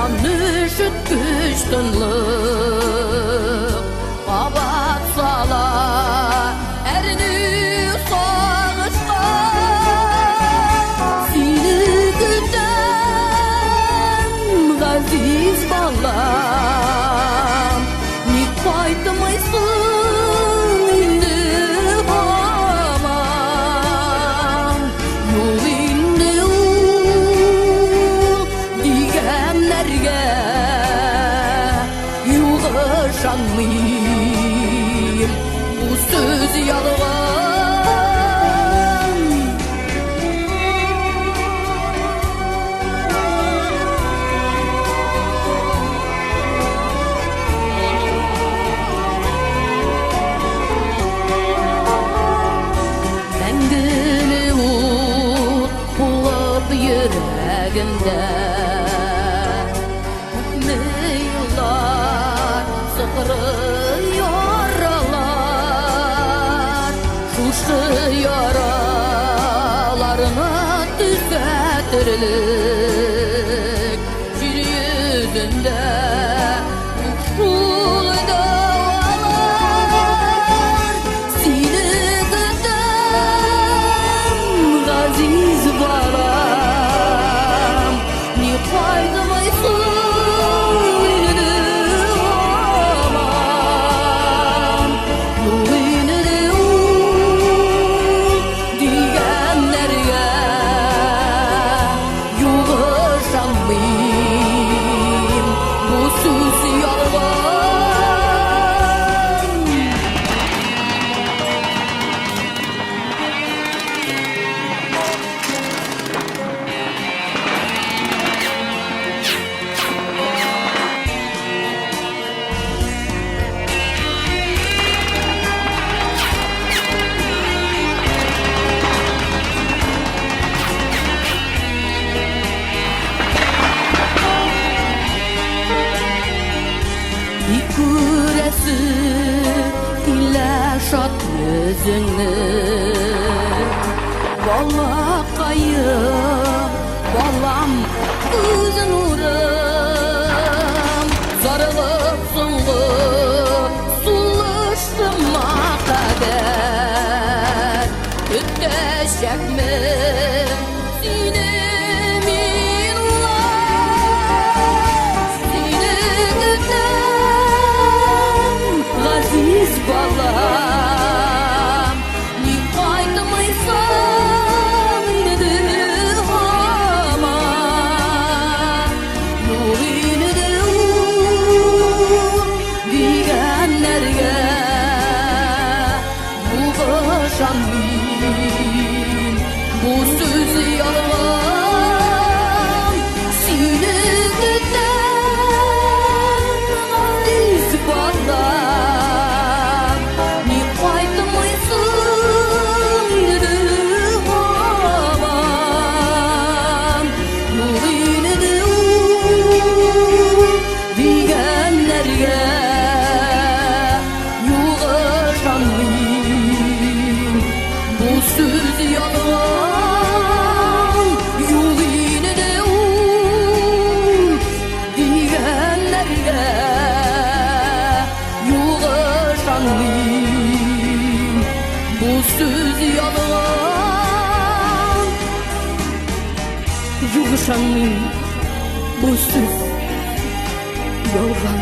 yanlış ütmüş tınlık Abat sala erini sağışka Seni güden gaziz balam Ni paytamaysın indi hamam Yol indi digenlerge Yugışanmayım bu söz yalvan Mengini ut bulup yüreğimde Meyillar sıkırı yaralar Şuşu yaralarını düzeltirlik Bir yüzünde uçul dağlar Seni güden gaziz balam Ni paytamaysın Kurası ile şat yüzünü Valla kayıp balam kızın uğrım Sarılıp sunlup suluştuma kader Ütteşek mi balam Ni paytamaysın indi hamam Yol indi digenlerge Yugışanmayım bu söz yalvan Seni güden gaziz balam Ni paytamaysın indi hamam Yol indi digenlerge Yugışanmayım bu söz yalvan Yol indi digenlerge Yugışanmayım bu söz yalvan Yugışanmayım bu söz yalvan